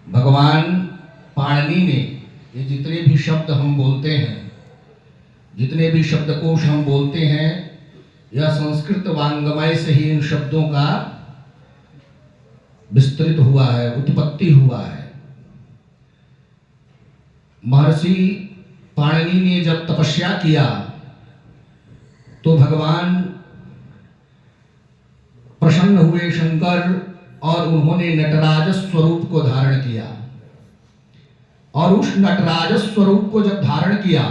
भगवान पाणिनि ने ये जितने भी शब्द हम बोलते हैं, जितने भी शब्दकोश हम बोलते हैं, यह संस्कृत वांग्मय से ही इन शब्दों का विस्तृत हुआ है, उत्पत्ति हुआ है। महर्षि पाणिनि ने जब तपस्या किया तो भगवान प्रसन्न हुए शंकर और उन्होंने नटराज स्वरूप को धारण किया। और उस नटराज स्वरूप को जब धारण किया,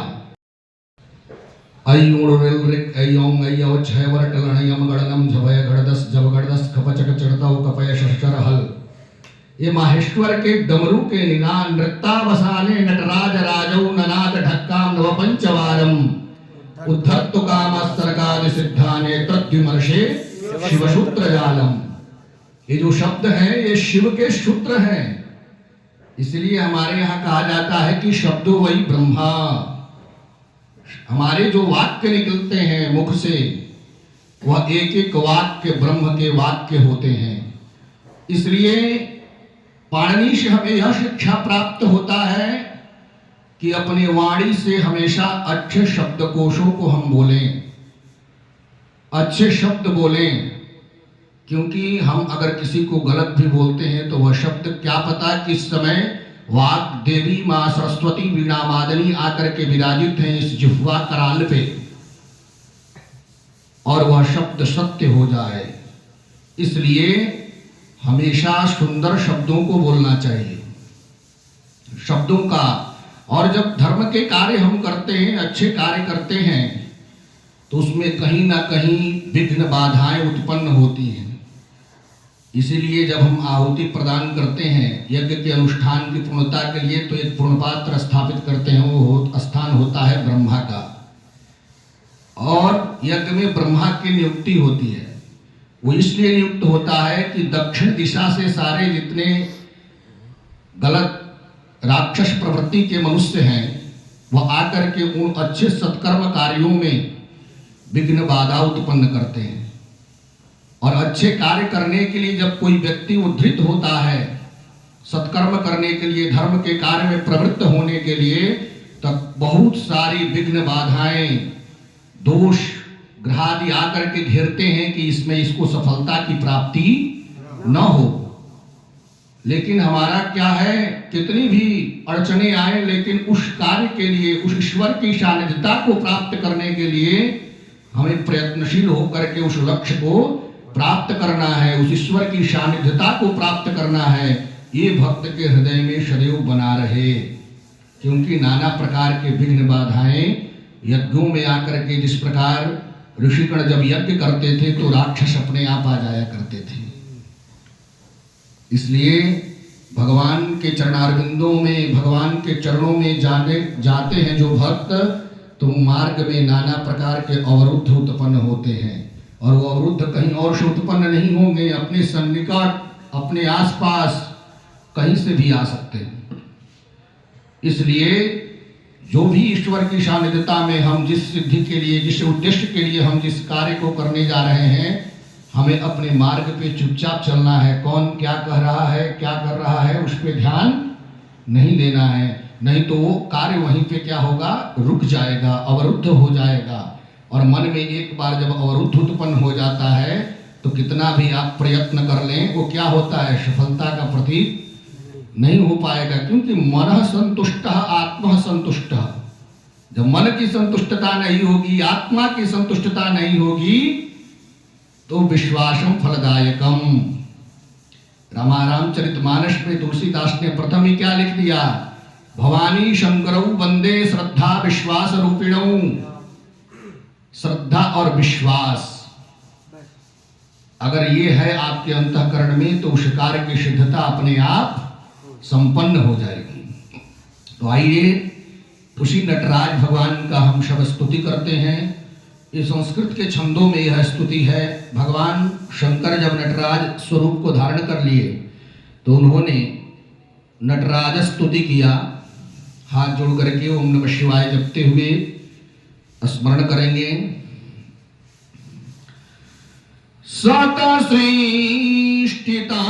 ये माहेश्वर के डमरू के निनाद नृत्तावसाने नटराज राजौ ननाद ढक्काम नव पंचवारम उद्धर्तु काम सर्गादि सिद्धाने तद्विमर्शे शिवसूत्र जालम। ये जो शब्द हैं ये शिव के सूत्र हैं, इसलिए हमारे यहाँ कहा जाता है कि शब्दों वही ब्रह्मा। हमारे जो वाक्य निकलते हैं मुख से, वह एक एक वाक्य ब्रह्म के वाक्य होते हैं। इसलिए पाणिनि से हमें यह शिक्षा प्राप्त होता है कि अपने वाणी से हमेशा अच्छे शब्दकोशों को हम बोलें, अच्छे शब्द बोलें, क्योंकि हम अगर किसी को गलत भी बोलते हैं तो वह शब्द क्या पता किस समय वाक देवी मां सरस्वती वीणा मादनी आकर के विराजित हैं इस जिह्वा कराल पे, और वह शब्द सत्य हो जाए। इसलिए हमेशा सुंदर शब्दों को बोलना चाहिए, शब्दों का। और जब धर्म के कार्य हम करते हैं, अच्छे कार्य करते हैं, तो उसमें कहीं ना कहीं विघ्न बाधाएं उत्पन्न होती हैं। इसीलिए जब हम आहुति प्रदान करते हैं यज्ञ के अनुष्ठान की पूर्णता के लिए, तो एक पूर्ण पात्र स्थापित करते हैं, वो स्थान होता है ब्रह्मा का। और यज्ञ में ब्रह्मा की नियुक्ति होती है। वो इसलिए नियुक्त होता है कि दक्षिण दिशा से सारे जितने गलत राक्षस प्रवृत्ति के मनुष्य हैं, वह आकर के उन अच्छे सत्कर्म कार्यों में विघ्न बाधा उत्पन्न करते हैं। और अच्छे कार्य करने के लिए जब कोई व्यक्ति उद्धृत होता है, सत्कर्म करने के लिए, धर्म के कार्य में प्रवृत्त होने के लिए, तब बहुत सारी विघ्न बाधाएं, दोष ग्रहादि आकर के घेरते हैं कि इसमें इसको सफलता की प्राप्ति न हो। लेकिन हमारा क्या है, कितनी भी अड़चने आए, लेकिन उस कार्य के लिए, उस ईश्वर की सानिध्यता को प्राप्त करने के लिए हमें प्रयत्नशील होकर के उस लक्ष्य को प्राप्त करना है, उस ईश्वर की सानिध्यता को प्राप्त करना है। ये भक्त के हृदय में सदैव बना रहे, क्योंकि नाना प्रकार के विघ्न बाधाएं यज्ञों में आकर के, जिस प्रकार ऋषिगण जब यज्ञ करते थे तो राक्षस अपने आप आ जाया करते थे। इसलिए भगवान के चरणारविंदों में, भगवान के चरणों में जाते हैं जो भक्त, तो मार्ग में नाना प्रकार के अवरुद्ध उत्पन्न होते हैं। और वो अवरुद्ध कहीं और से उत्पन्न नहीं होंगे, अपने सन्निकट, अपने आसपास कहीं से भी आ सकते हैं। इसलिए जो भी ईश्वर की सानिध्यता में हम जिस सिद्धि के लिए, जिस उद्देश्य के लिए हम जिस कार्य को करने जा रहे हैं, हमें अपने मार्ग पे चुपचाप चलना है। कौन क्या कह रहा है, क्या कर रहा है, उस पर ध्यान नहीं देना है, नहीं तो वो कार्य वहीं पे क्या होगा, रुक जाएगा, अवरुद्ध हो जाएगा। और मन में एक बार जब अवरुद्ध उत्पन्न हो जाता है तो कितना भी आप प्रयत्न कर लें, वो क्या होता है, सफलता का प्रतीक नहीं हो पाएगा। क्योंकि मन संतुष्ट आत्मा संतुष्ट, जब मन की संतुष्टता नहीं होगी, आत्मा की संतुष्टता नहीं होगी, तो विश्वासम फलदायकम। रामाचरितमानस में तुलसीदास ने प्रथम ही क्या लिख दिया, भवानी शंकरौ वंदे श्रद्धा विश्वास रूपिणौ। श्रद्धा और विश्वास अगर ये है आपके अंतःकरण में, तो उस कार्य की सिद्धता अपने आप संपन्न हो जाएगी। तो आइए उसी नटराज भगवान का हम सब स्तुति करते हैं। ये संस्कृत के छंदों में यह स्तुति है। भगवान शंकर जब नटराज स्वरूप को धारण कर लिए तो उन्होंने नटराज स्तुति किया। हाथ जोड़ करके ओम नमः शिवाय जपते हुए स्मरण करेंगे। सत सृष्टिता